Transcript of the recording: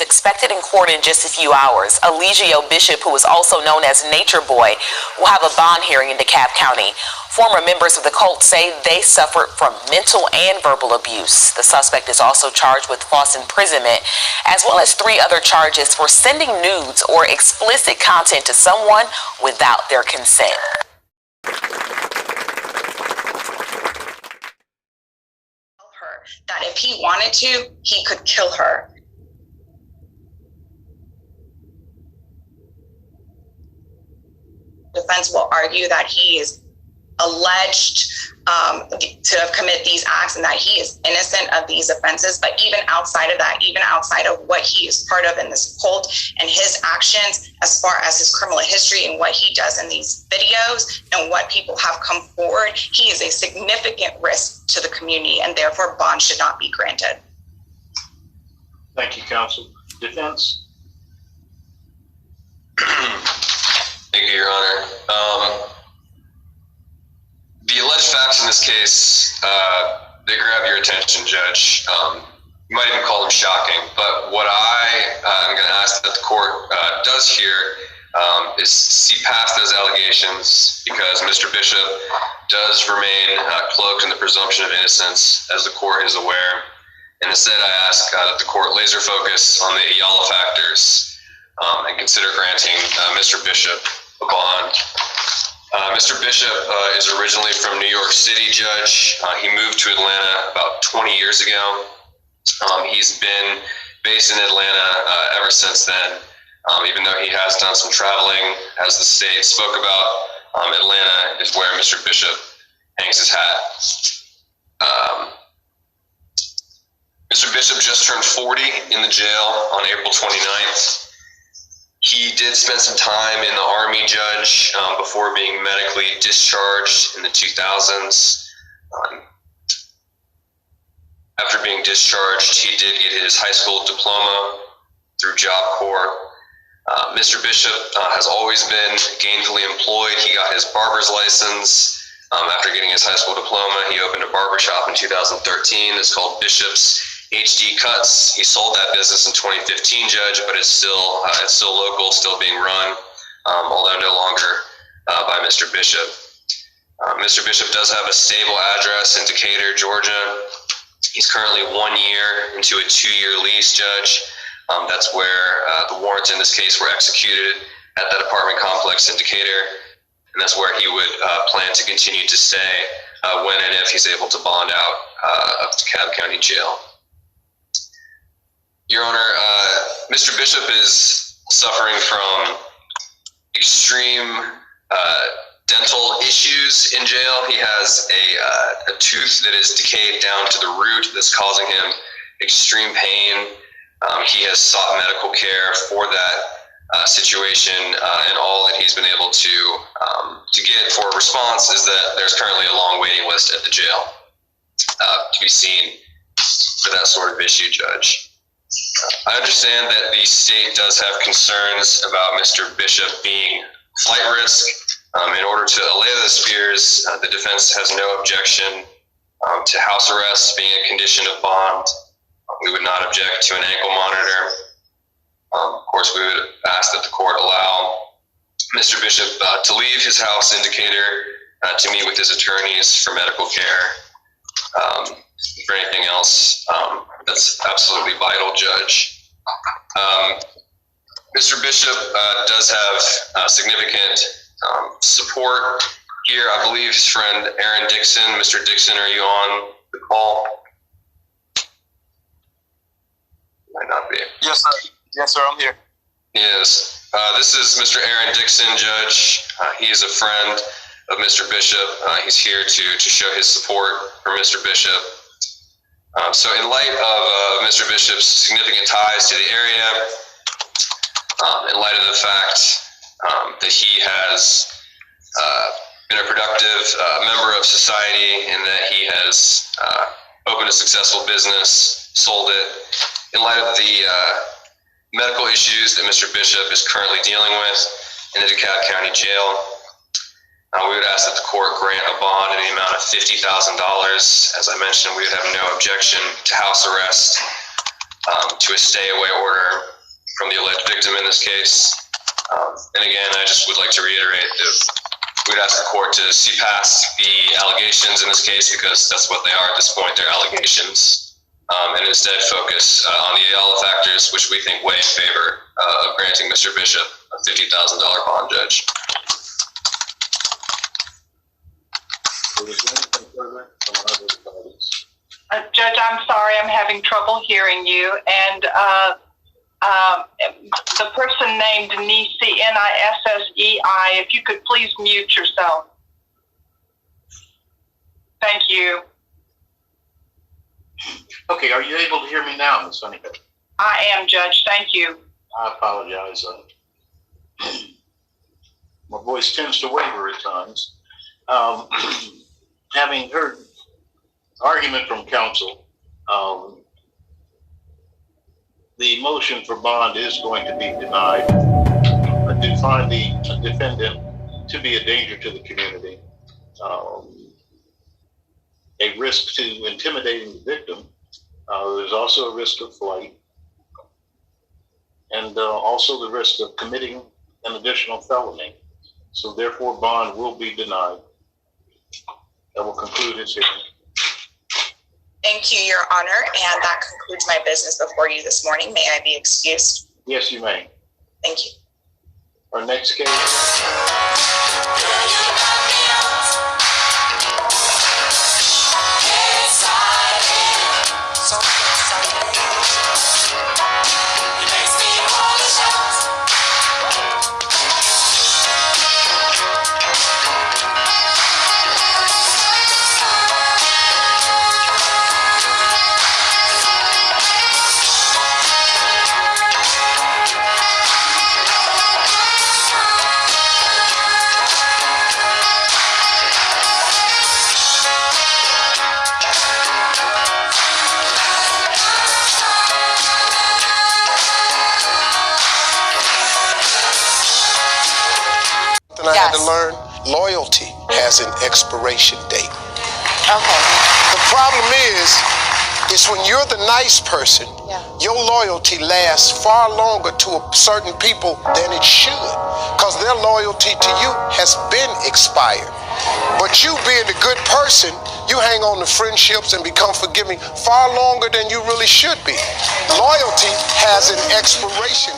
expected in court in just a few hours. Eligio Bishop, who is also known as Nature Boy, will have a bond hearing in DeKalb County. Former members of the cult say they suffered from mental and verbal abuse. The suspect is also charged with false imprisonment, as well as 3 other charges for sending nudes or explicit content to someone without their consent. That if he wanted to, he could kill her. Defense will argue that he is alleged to have committed these acts and that he is innocent of these offenses. But even outside of that, even outside of what he is part of in this cult and his actions, as far as his criminal history and what he does in these videos and what people have come forward, he is a significant risk to the community, and therefore bond should not be granted. Thank you, counsel. Defense? Thank you, Your Honor. The alleged facts in this case, they grab your attention, Judge. You might even call them shocking, but what I'm going to ask that the court does here is see past those allegations, because Mr. Bishop does remain cloaked in the presumption of innocence, as the court is aware. And instead, I ask that the court laser focus on the Ayala factors and consider granting Mr. Bishop a bond. Mr. Bishop is originally from New York City, Judge. He moved to Atlanta about 20 years ago. He's been based in Atlanta ever since then, even though he has done some traveling. As the state spoke about, Atlanta is where Mr. Bishop hangs his hat. Mr. Bishop just turned 40 in the jail on April 29th. He did spend some time in the Army, Judge, before being medically discharged in the 2000s. After being discharged, he did get his high school diploma through Job Corps. Mr. Bishop has always been gainfully employed. He got his barber's license. After getting his high school diploma, he opened a barber shop in 2013. It's called Bishop's HD Cuts. He sold that business in 2015, Judge, but it's still local, still being run, although no longer by Mr. Bishop. Mr. Bishop does have a stable address in Decatur, Georgia. He's currently 1 year into a 2-year lease, Judge. That's where the warrants in this case were executed, at that apartment complex in Decatur, and that's where he would plan to continue to stay when and if he's able to bond out of DeKalb County Jail. Your Honor, Mr. Bishop is suffering from extreme dental issues in jail. He has a tooth that is decayed down to the root that's causing him extreme pain. He has sought medical care for that situation, and all that he's been able to get for a response is that there's currently a long waiting list at the jail to be seen for that sort of issue, Judge. I understand that the state does have concerns about Mr. Bishop being flight risk. In order to allay those fears, the defense has no objection to house arrest being a condition of bond. We would not object to an ankle monitor. Of course, we would ask that the court allow Mr. Bishop to leave his house in Decatur to meet with his attorneys for medical care. For anything else, that's absolutely vital, Judge. Mr. Bishop does have significant support here. I believe his friend Aaron Dixon. Mr. Dixon, are you on the call? Might not be. Yes, sir. Yes, sir. I'm here. Yes. This is Mr. Aaron Dixon, Judge. He is a friend of Mr. Bishop. He's here to show his support for Mr. Bishop. So in light of Mr. Bishop's significant ties to the area, in light of the fact that he has been a productive member of society and that he has opened a successful business, sold it, in light of the medical issues that Mr. Bishop is currently dealing with in the DeKalb County Jail, we would ask that the court grant a bond in the amount of $50,000. As I mentioned, we would have no objection to house arrest. to a stay-away order from the alleged victim in this case. And again, I just would like to reiterate that we'd ask the court to see past the allegations in this case, because that's what they are at this point, they're allegations, and instead focus on the Ayala factors, which we think weigh in favor of granting Mr. Bishop a $50,000 bond, Judge. Is there anything further from other parties? Judge, I'm sorry, I'm having trouble hearing you. And the person named Nisi, Nissei, if you could please mute yourself. Thank you. Okay, are you able to hear me now, Ms. Honeycutt? I am, Judge. Thank you. I apologize. My voice tends to waver at times. Having heard argument from counsel, the motion for bond is going to be denied. I do find the defendant to be a danger to the community, a risk to intimidating the victim. There's also a risk of flight, and also the risk of committing an additional felony. So therefore, bond will be denied. That will conclude its hearing. Thank you, Your Honor, and that concludes my business before you this morning. May I be excused? Yes, you may. Thank you. Our next case. I had to learn, loyalty has an expiration date. Okay. The problem is when you're the nice person, your loyalty lasts far longer to a certain people than it should, because their loyalty to you has been expired. But you being a good person, you hang on to friendships and become forgiving far longer than you really should be. Loyalty has an expiration